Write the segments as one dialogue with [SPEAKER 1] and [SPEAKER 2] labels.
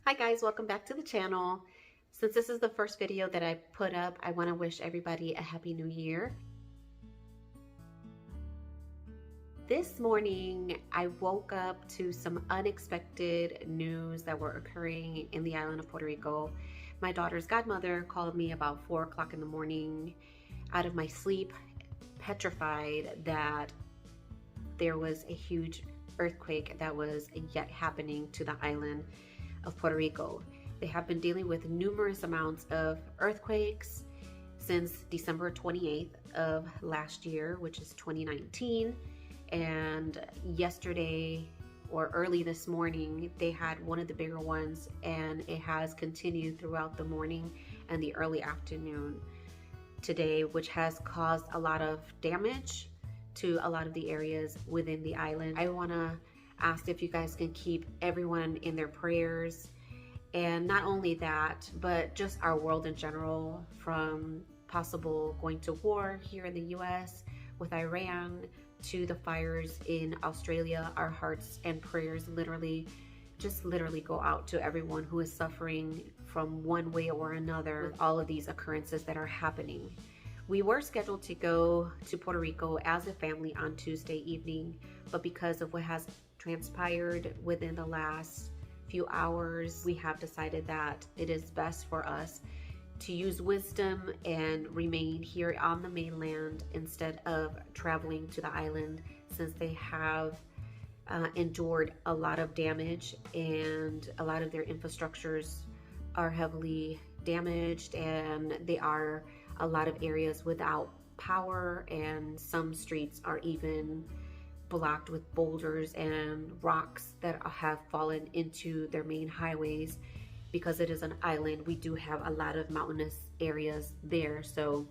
[SPEAKER 1] Hi guys, welcome back to the channel. Since this is the first video that I put up, I want to wish everybody a happy new year. This morning, I woke up to some unexpected news that were occurring in the island of Puerto Rico. My daughter's godmother called me about 4 o'clock in the morning out of my sleep, petrified that there was a huge earthquake that was yet happening to the island of Puerto Rico. They have been dealing with numerous amounts of earthquakes since December 28th of last year, which is 2019. And yesterday or early this morning, they had one of the bigger ones, and it has continued throughout the morning and the early afternoon today, which has caused a lot of damage to a lot of the areas within the island. I want to ask if you guys can keep everyone in their prayers, and not only that, but just our world in general, from possible going to war here in the US with Iran to the fires in Australia. Our hearts and prayers literally go out to everyone who is suffering from one way or another with all of these occurrences that are happening. We were scheduled to go to Puerto Rico as a family on Tuesday evening, but because of what has transpired within the last few hours, we have decided that it is best for us to use wisdom and remain here on the mainland instead of traveling to the island, since they have endured a lot of damage and a lot of their infrastructures are heavily damaged, and they are a lot of areas without power, and some streets are even blocked with boulders and rocks that have fallen into their main highways. Because it is an island, we do have a lot of mountainous areas there, so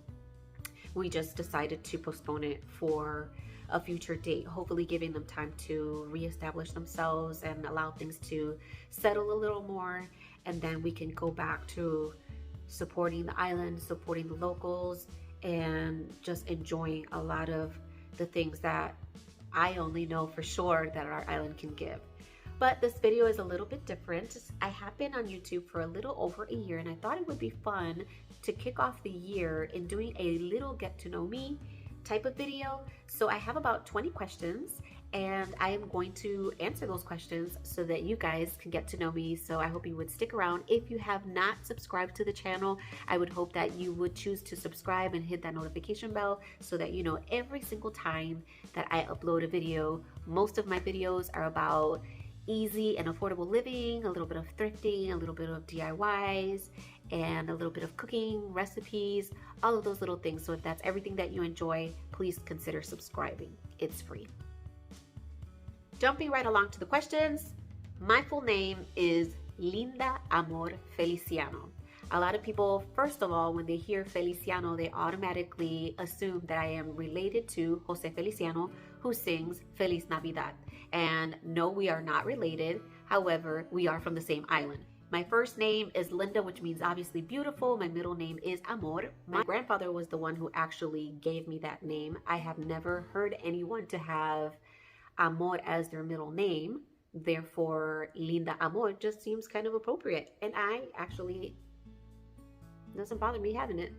[SPEAKER 1] we just decided to postpone it for a future date, hopefully giving them time to reestablish themselves and allow things to settle a little more, and then we can go back to supporting the island, supporting the locals, and just enjoying a lot of the things that I only know for sure that our island can give. But this video is a little bit different. I have been on YouTube for a little over a year, and I thought it would be fun to kick off the year in doing a little get to know me type of video. So I have about 20 questions, and I am going to answer those questions so that you guys can get to know me. So I hope you would stick around. If you have not subscribed to the channel, I would hope that you would choose to subscribe and hit that notification bell so that you know every single time that I upload a video. Most of my videos are about easy and affordable living, a little bit of thrifting, a little bit of DIYs, and a little bit of cooking, recipes, all of those little things. So if that's everything that you enjoy, please consider subscribing. It's free. Jumping right along to the questions. My full name is Linda Amor Feliciano. A lot of people, first of all, when they hear Feliciano, they automatically assume that I am related to Jose Feliciano, who sings Feliz Navidad. And no, we are not related. However, we are from the same island. My first name is Linda, which means obviously beautiful. My middle name is Amor. My grandfather was the one who actually gave me that name. I have never heard anyone to have Amor as their middle name. Therefore, Linda Amor just seems kind of appropriate. And I actually, doesn't bother me having it.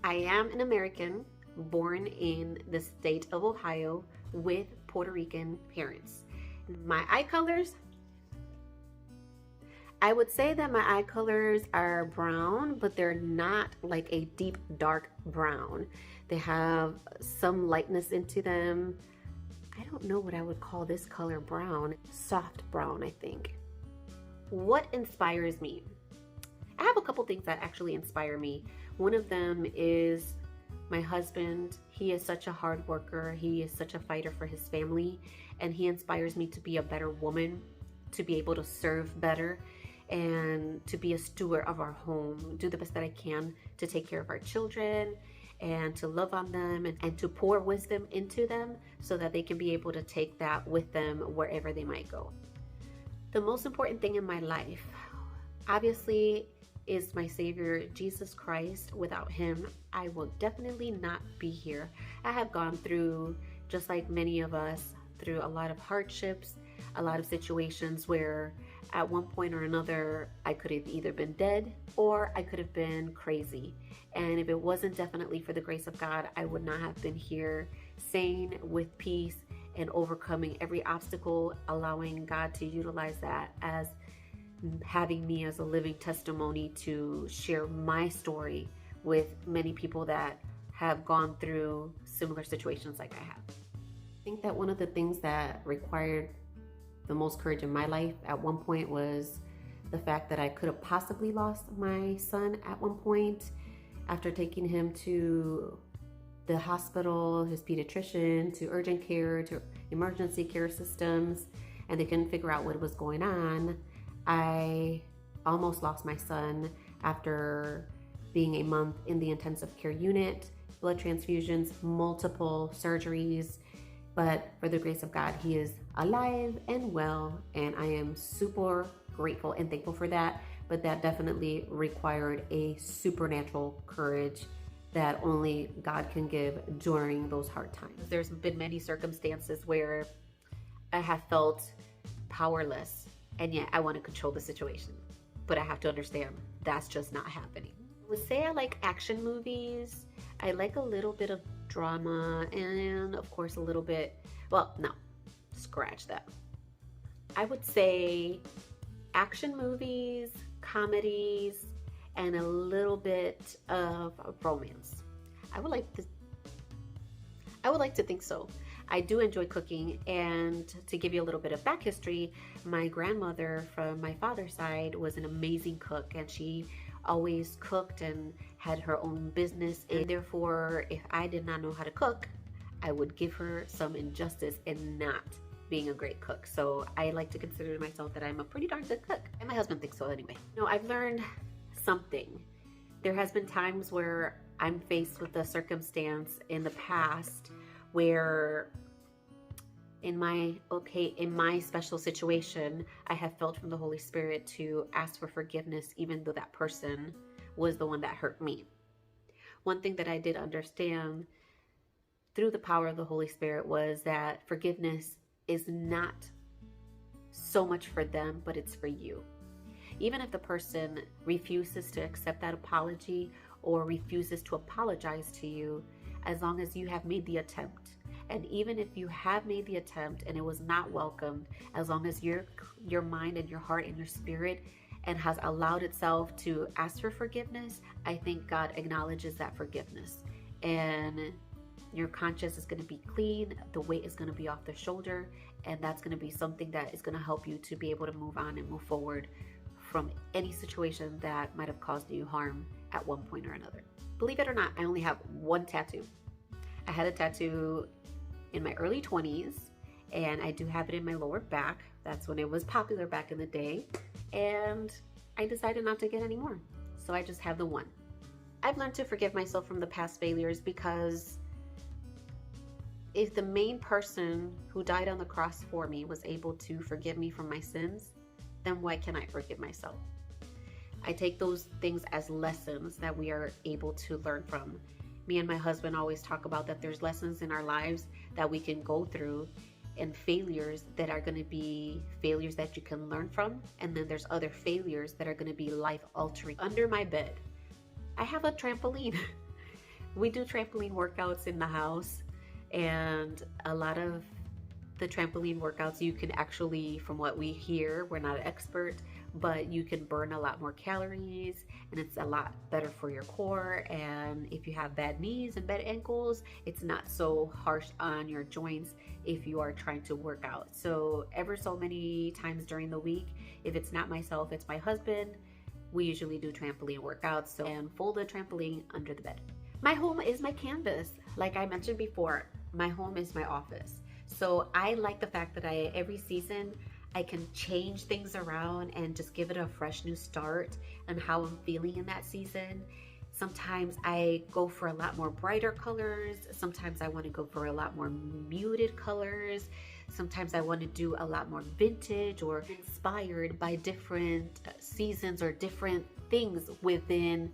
[SPEAKER 1] I am an American born in the state of Ohio with Puerto Rican parents. My eye colors, I would say that my eye colors are brown, but they're not like a deep dark brown. They have some lightness into them. I don't know what I would call this color brown. Soft brown, I think. What inspires me? I have a couple things that actually inspire me. One of them is my husband. He is such a hard worker. He is such a fighter for his family, and he inspires me to be a better woman, to be able to serve better, and to be a steward of our home, do the best that I can to take care of our children and to love on them, and to pour wisdom into them so that they can be able to take that with them wherever they might go. The most important thing in my life, obviously, is my Savior, Jesus Christ. Without him, I will definitely not be here. I have gone through, just like many of us, through a lot of hardships, a lot of situations where At one point or another, I could have either been dead or I could have been crazy. And if it wasn't definitely for the grace of God, I would not have been here sane, with peace, and overcoming every obstacle, allowing God to utilize that as having me as a living testimony to share my story with many people that have gone through similar situations like I have. I think that one of the things that required the most courage in my life at one point was the fact that I could have possibly lost my son at one point after taking him to the hospital, his pediatrician, to urgent care, to emergency care systems, and they couldn't figure out what was going on. I almost lost my son after being a month in the intensive care unit, blood transfusions, multiple surgeries. But for the grace of God, he is alive and well, and I am super grateful and thankful for that. But that definitely required a supernatural courage that only God can give during those hard times. There's been many circumstances where I have felt powerless, and yet I want to control the situation. But I have to understand that's just not happening. I would say I like action movies. I like a little bit of drama, and of course a little bit, well, no, scratch that. I would say action movies, comedies, and a little bit of romance. I would like to think so. I do enjoy cooking, and to give you a little bit of back history, my grandmother from my father's side was an amazing cook, and she always cooked and had her own business, and therefore if I did not know how to cook, I would give her some injustice in not being a great cook. So I like to consider myself that I'm a pretty darn good cook, and my husband thinks so anyway. No, I've learned something. There has been times where I'm faced with a circumstance in the past where in my special situation, I have felt from the Holy Spirit to ask for forgiveness, even though that person was the one that hurt me. One thing that I did understand through the power of the Holy Spirit was that forgiveness is not so much for them, but it's for you. Even if the person refuses to accept that apology or refuses to apologize to you, as long as you have made the attempt. And even if you have made the attempt and it was not welcomed, as long as your mind and your heart and your spirit and has allowed itself to ask for forgiveness, I think God acknowledges that forgiveness. And your conscience is going to be clean, the weight is going to be off the shoulder, and that's going to be something that is going to help you to be able to move on and move forward from any situation that might have caused you harm at one point or another. Believe it or not, I only have one tattoo. I had a tattoo in my early 20s, and I do have it in my lower back. That's when it was popular back in the day, and I decided not to get any more, so I just have the one. I've learned to forgive myself from the past failures, because if the main person who died on the cross for me was able to forgive me from my sins, then why can't I forgive myself? I take those things as lessons that we are able to learn from. Me and my husband always talk about that there's lessons in our lives that we can go through, and failures that are going to be failures that you can learn from, and then there's other failures that are going to be life-altering. Under my bed, I have a trampoline. We do trampoline workouts in the house, and a lot of the trampoline workouts you can actually, from what we hear, we're not an expert, but you can burn a lot more calories, and it's a lot better for your core. And if you have bad knees and bad ankles, it's not so harsh on your joints if you are trying to work out. So ever so many times during the week, if it's not myself, it's my husband, we usually do trampoline workouts, and fold the trampoline under the bed. My home is my canvas. Like I mentioned before, my home is my office. So I like the fact that every season I can change things around and just give it a fresh new start and how I'm feeling in that season. Sometimes I go for a lot more brighter colors. Sometimes I want to go for a lot more muted colors. Sometimes I want to do a lot more vintage or inspired by different seasons or different things within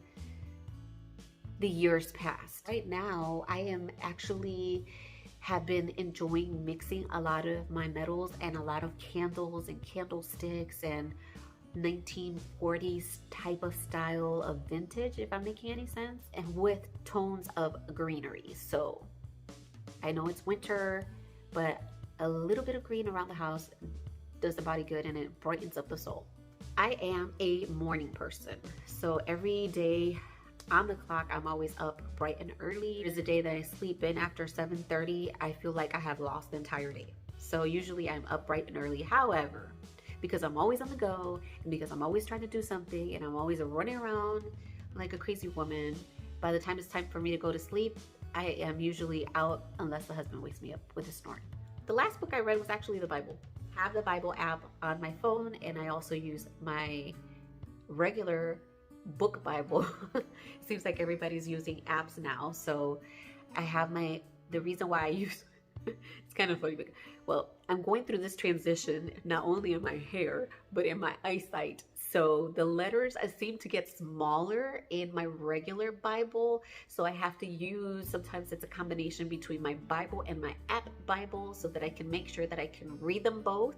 [SPEAKER 1] the years past. Right now, I am actually have been enjoying mixing a lot of my metals and a lot of candles and candlesticks and 1940s type of style of vintage, if I'm making any sense, and with tones of greenery. So I know it's winter, but a little bit of green around the house does the body good and it brightens up the soul. I am a morning person, so every day on the clock, I'm always up bright and early. There's a day that I sleep in after 7:30. I feel like I have lost the entire day. So usually I'm up bright and early. However, because I'm always on the go and because I'm always trying to do something and I'm always running around like a crazy woman, by the time it's time for me to go to sleep, I am usually out unless the husband wakes me up with a snort. The last book I read was actually the Bible. I have the Bible app on my phone, and I also use my regular book Bible. Seems like everybody's using apps now. So I have the reason why I use, it's kind of funny, but well, I'm going through this transition not only in my hair, but in my eyesight. So the letters seem to get smaller in my regular Bible. So I have to use, sometimes it's a combination between my Bible and my app Bible so that I can make sure that I can read them both.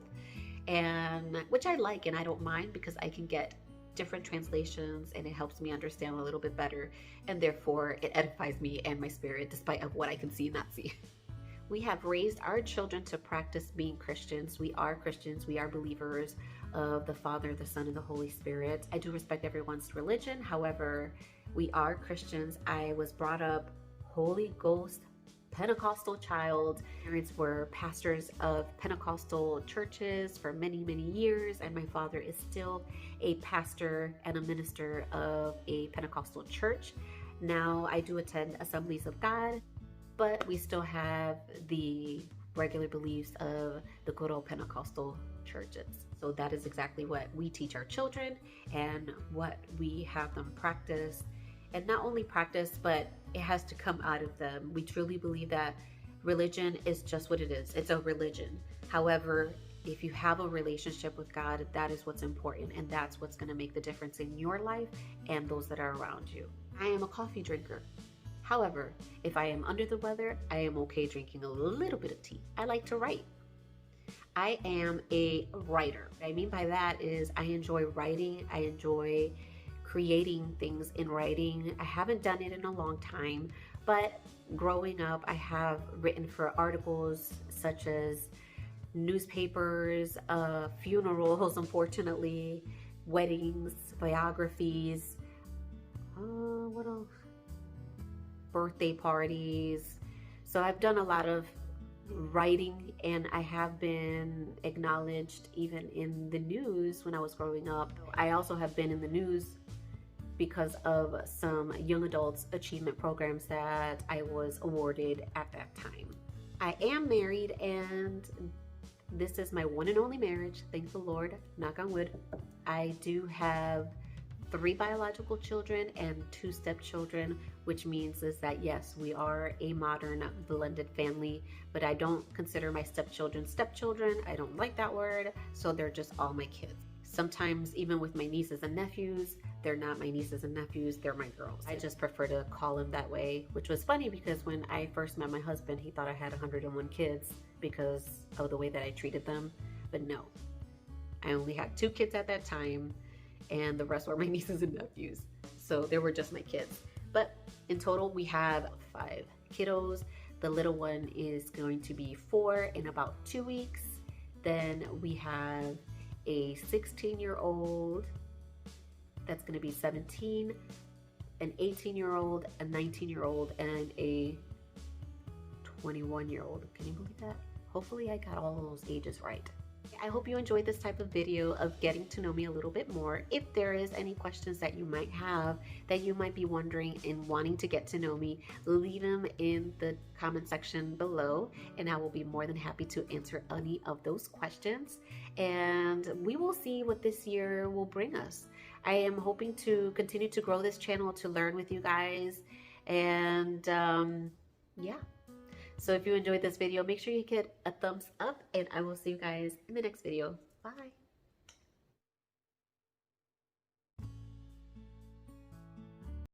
[SPEAKER 1] And which I like and I don't mind because I can get different translations and it helps me understand a little bit better. And therefore it edifies me and my spirit despite of what I can see and not see. We have raised our children to practice being Christians. We are Christians. We are believers of the Father, the Son, and the Holy Spirit. I do respect everyone's religion. However, we are Christians. I was brought up Holy Ghost Pentecostal child. Parents were pastors of Pentecostal churches for many, many years, and my father is still a pastor and a minister of a Pentecostal church. Now I do attend Assemblies of God, but we still have the regular beliefs of the good old Pentecostal churches. So that is exactly what we teach our children and what we have them practice. And not only practice, but it has to come out of them. We truly believe that religion is just what it is. It's a religion. However, if you have a relationship with God, that is what's important, and that's what's going to make the difference in your life and those that are around you. I am a coffee drinker. However, if I am under the weather, I am okay drinking a little bit of tea. I like to write. I am a writer. What I mean by that is I enjoy writing. I enjoy creating things in writing. I haven't done it in a long time, but growing up, I have written for articles such as newspapers, funerals, unfortunately, weddings, biographies, what else? Birthday parties. So I've done a lot of writing, and I have been acknowledged even in the news when I was growing up. I also have been in the news because of some young adults achievement programs that I was awarded at that time. I am married, and this is my one and only marriage. Thank the Lord, knock on wood. I do have 3 biological children and 2 stepchildren, which means is that yes, we are a modern blended family, but I don't consider my stepchildren. I don't like that word, so they're just all my kids. Sometimes even with my nieces and nephews, they're not my nieces and nephews, they're my girls. I just prefer to call them that way, which was funny because when I first met my husband, he thought I had 101 kids because of the way that I treated them, but no. I only had 2 kids at that time, and the rest were my nieces and nephews. So they were just my kids. But in total, we have 5 kiddos. The little one is going to be 4 in about 2 weeks. Then we have a 16-year-old that's going to be 17, an 18-year-old, a 19-year-old, and a 21-year-old. Can you believe that? Hopefully I got all of those ages right. I hope you enjoyed this type of video of getting to know me a little bit more. If there is any questions that you might have, that you might be wondering and wanting to get to know me, leave them in the comment section below, and I will be more than happy to answer any of those questions. And we will see what this year will bring us. I am hoping to continue to grow this channel to learn with you guys. And yeah. So if you enjoyed this video, make sure you hit a thumbs up, and I will see you guys in the next video. Bye.